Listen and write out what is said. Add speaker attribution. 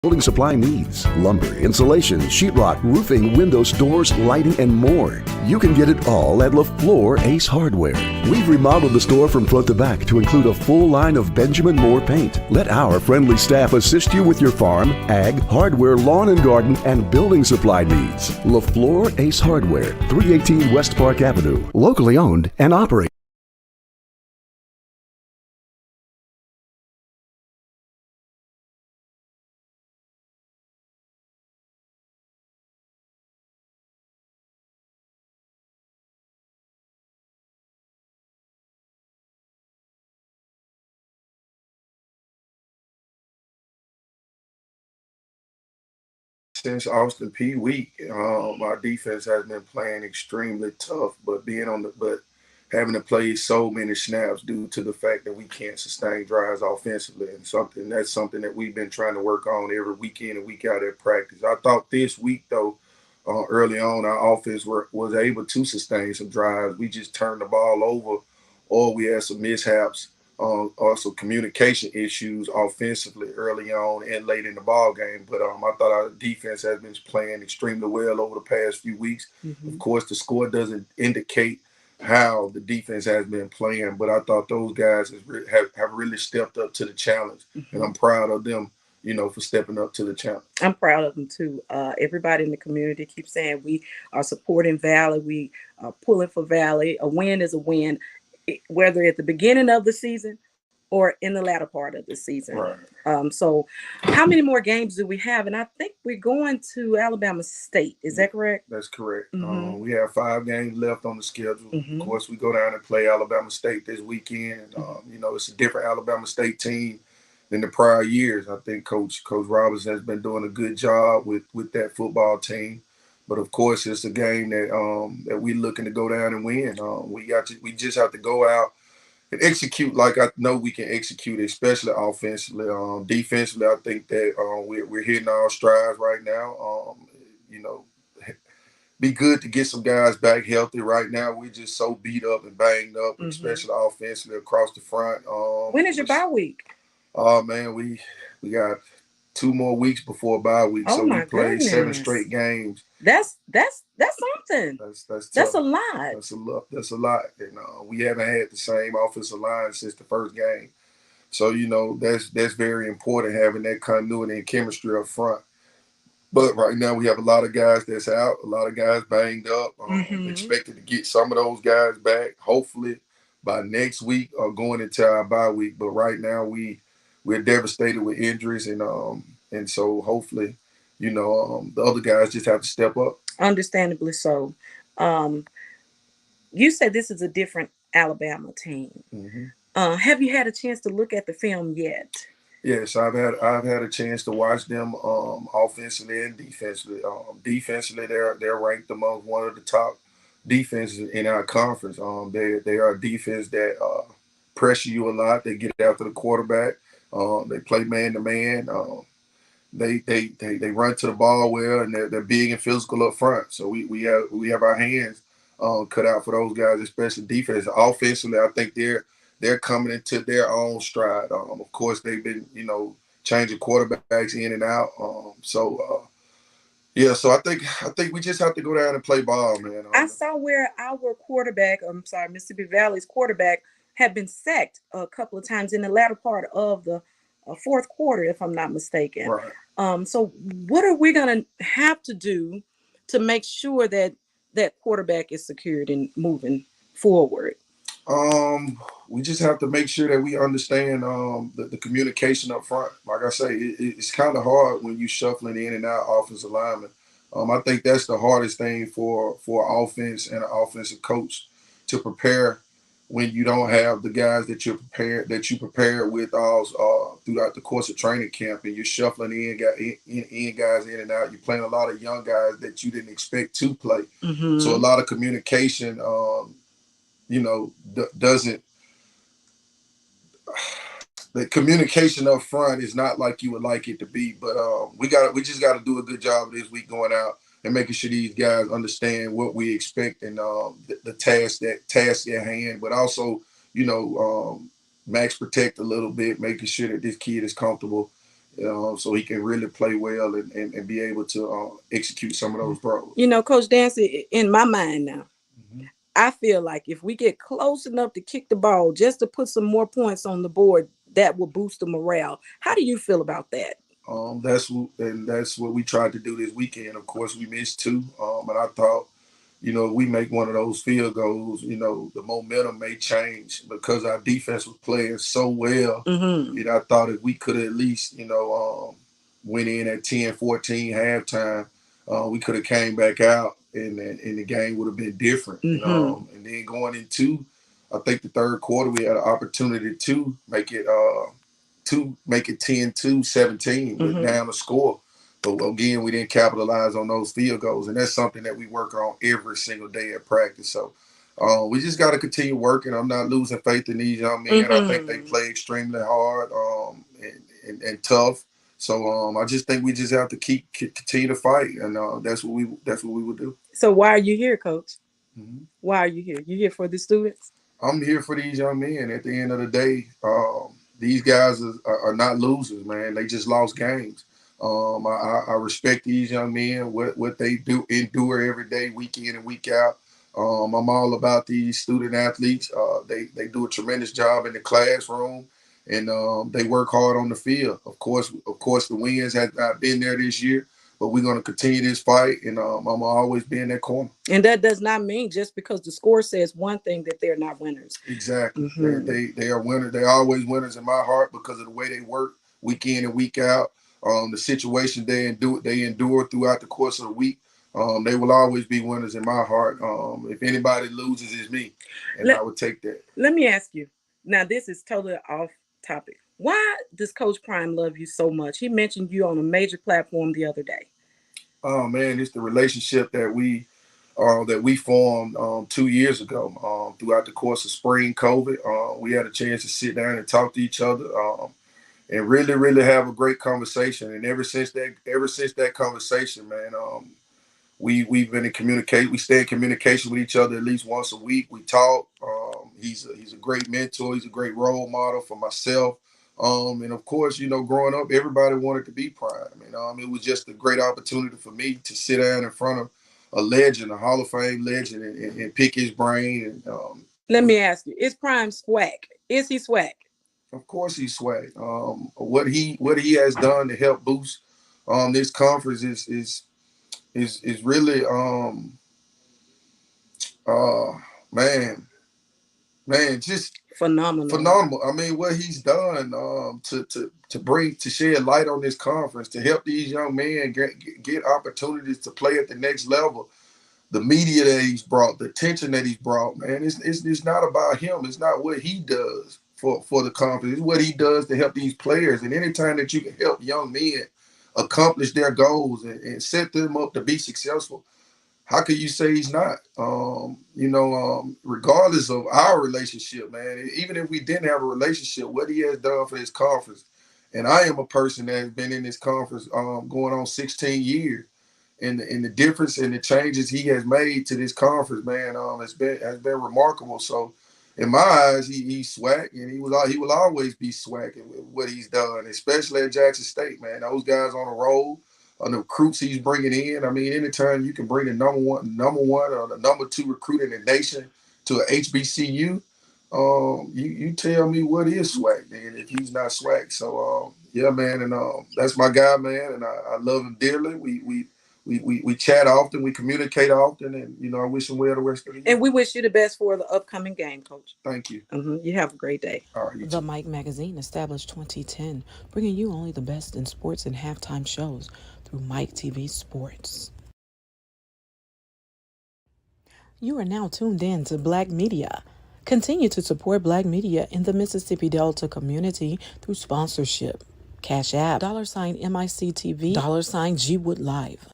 Speaker 1: building supply needs. Lumber, insulation, sheetrock, roofing, windows, doors, lighting, and more. You can get it all at LaFleur Ace Hardware. We've remodeled the store from front to back to include a full line of Benjamin Moore paint. Let our friendly staff assist you with your farm, ag, hardware, lawn and garden, and building supply needs. LaFleur Ace Hardware, 318 West Park Avenue. Locally owned and operated.
Speaker 2: Since Austin P week, our defense has been playing extremely tough, but having to play so many snaps due to the fact that we can't sustain drives offensively, and something that we've been trying to work on every week in and week out at practice. I thought this week though, early on, our offense was able to sustain some drives. We just turned the ball over, or we had some mishaps. Also communication issues offensively early on and late in the ball game. But I thought our defense has been playing extremely well over the past few weeks. Of course, the score doesn't indicate how the defense has been playing, but I thought those guys have really stepped up to the challenge, and I'm proud of them, for stepping up to the challenge.
Speaker 3: I'm proud of them too. Everybody in the community keeps saying we are supporting Valley. We are pulling for Valley. A win is a win, whether at the beginning of the season or in the latter part of the season.
Speaker 2: Right.
Speaker 3: So how many more games do we have? And I think we're going to Alabama State. Is that correct?
Speaker 2: That's correct. We have 5 games left on the schedule. Of
Speaker 3: Mhm.
Speaker 2: course, we go down and play Alabama State this weekend. It's a different Alabama State team than the prior years. I think Coach Robinson has been doing a good job with that football team. But of course, it's a game that we're looking to go down and win. We just have to go out and execute like I know we can execute, especially offensively. Defensively, I think that we're hitting our strides right now. You know, be good to get some guys back healthy. Right now, we're just so beat up and banged up, especially offensively across the front.
Speaker 3: When is your bye week?
Speaker 2: Oh man, we got 2 more weeks before bye week,
Speaker 3: Oh
Speaker 2: so we
Speaker 3: my
Speaker 2: played 7
Speaker 3: goodness.
Speaker 2: straight games.
Speaker 3: That's something.
Speaker 2: That's
Speaker 3: That's
Speaker 2: tough.
Speaker 3: a lot.
Speaker 2: That's a lot, and we haven't had the same offensive line since the first game. So that's very important, having that continuity and chemistry up front. But right now we have a lot of guys that's out, a lot of guys banged up. Expected to get some of those guys back, hopefully by next week or going into our bye week. But right now we're devastated with injuries, and so hopefully, the other guys just have to step up.
Speaker 3: Understandably so. Um, you said this is a different Alabama team.
Speaker 2: Hmm.
Speaker 3: Have you had a chance to look at the film yet?
Speaker 2: Yes, I've had a chance to watch them offensively and defensively. Defensively, they're ranked among one of the top defenses in our conference. They are a defense that pressure you a lot. They get after the quarterback. They play man to man. They run to the ball well, and they're big and physical up front. So we have our hands cut out for those guys, especially defense. Offensively, I think they're coming into their own stride. Of course, they've been changing quarterbacks in and out. Yeah, so I think we just have to go down and play ball, man.
Speaker 3: I saw where our quarterback, I'm sorry, Mississippi Valley's quarterback, had been sacked a couple of times in the latter part of the fourth quarter, if I'm not mistaken.
Speaker 2: Right.
Speaker 3: So what are we going to have to do to make sure that that quarterback is secured and moving forward?
Speaker 2: We just have to make sure that we understand the communication up front. Like I say, it's kind of hard when you shuffling in and out offensive linemen. I think that's the hardest thing for offense and an offensive coach to prepare when you don't have the guys that you prepared with all throughout the course of training camp, and you're shuffling in guys in and out. You're playing a lot of young guys that you didn't expect to play. So a lot of communication. Doesn't the communication up front is not like you would like it to be. But we just got to do a good job this week going out and making sure these guys understand what we expect and the task at hand. But also, max protect a little bit, making sure that this kid is comfortable so he can really play well and be able to execute some of those throws.
Speaker 3: You know, Coach Dancy, in my mind now,
Speaker 2: Mm-hmm.
Speaker 3: I feel like if we get close enough to kick the ball just to put some more points on the board, that will boost the morale. How do you feel about that?
Speaker 2: That's what we tried to do this weekend. Of course, we missed two, and I thought, we make one of those field goals, the momentum may change because our defense was playing so well.
Speaker 3: Mm-hmm.
Speaker 2: I thought if we could at least, went in at 10-14 halftime, we could have came back out and the game would have been different.
Speaker 3: Mm-hmm.
Speaker 2: And then going into, I think the third quarter, we had an opportunity to make it 10-2, 17 with
Speaker 3: Mm-hmm.
Speaker 2: down the score. But again, we didn't capitalize on those field goals, and that's something that we work on every single day at practice. So we just got to continue working. I'm not losing faith in these young men.
Speaker 3: Mm-hmm.
Speaker 2: I think they play extremely hard and tough. So I just think we just have to continue to fight, and that's what we would do.
Speaker 3: So why are you here, Coach?
Speaker 2: Mm-hmm.
Speaker 3: Why are you here? You here for the students?
Speaker 2: I'm here for these young men. At the end of the day, these guys are not losers, man. They just lost games. I respect these young men, what they do endure every day, week in and week out. I'm all about these student athletes. They do a tremendous job in the classroom, and they work hard on the field. Of course, the wins have not been there this year, but we're going to continue this fight, and I'm gonna always be in that corner.
Speaker 3: And that does not mean just because the score says one thing that they're not winners.
Speaker 2: Exactly.
Speaker 3: Mm-hmm.
Speaker 2: They are winners. They're always winners in my heart because of the way they work week in and week out. The situations they endure throughout the course of the week. They will always be winners in my heart. If anybody loses, it's me, and I would take that.
Speaker 3: Let me ask you. Now, this is totally off topic. Why does Coach Prime love you so much? He mentioned you on a major platform the other day.
Speaker 2: Oh man, it's the relationship that we formed 2 years ago. Throughout the course of spring COVID, we had a chance to sit down and talk to each other. And really, really have a great conversation. And ever since that conversation, man, we've been in communication. We stay in communication with each other at least once a week. We talk. He's a great mentor. He's a great role model for myself. And of course, growing up, everybody wanted to be Prime. And it was just a great opportunity for me to sit down in front of a legend, a Hall of Fame legend, and pick his brain. And
Speaker 3: Let me ask you: is Prime swag? Is he swag?
Speaker 2: of course, he's swag. What he has done to help boost this conference is really uh man just
Speaker 3: Phenomenal.
Speaker 2: phenomenal. I mean, what he's done to shed light on this conference, to help these young men get opportunities to play at the next level. The media that he's brought, the attention that he's brought, man, it's not about him. It's not what he does for the conference. It's what he does to help these players. And anytime that you can help young men accomplish their goals and set them up to be successful, how could you say he's not? Regardless of our relationship, man, even if we didn't have a relationship, what he has done for this conference, and I am a person that has been in this conference going on 16 years, and the difference and the changes he has made to this conference, man, has been remarkable. So, in my eyes, he's swag, and he will always be swagging with what he's done, especially at Jackson State, man. Those guys on the road, on the recruits he's bringing in. I mean, anytime you can bring the number one or the number two recruit in the nation to a HBCU, you tell me what is swag, man, if he's not swag. So, yeah, man, and that's my guy, man, and I love him dearly. We chat often, we communicate often, and I wish him well the rest of the year.
Speaker 3: And we wish you the best for the upcoming game, Coach.
Speaker 2: Thank you.
Speaker 3: You have a great day.
Speaker 2: All right, you
Speaker 4: The
Speaker 2: too.
Speaker 4: Mike Magazine, established 2010, bringing you only the best in sports and halftime shows through Mike TV Sports. You are now tuned in to Black Media. Continue to support Black media in the Mississippi Delta community through sponsorship. Cash App, $MICTV, $G Wood Live.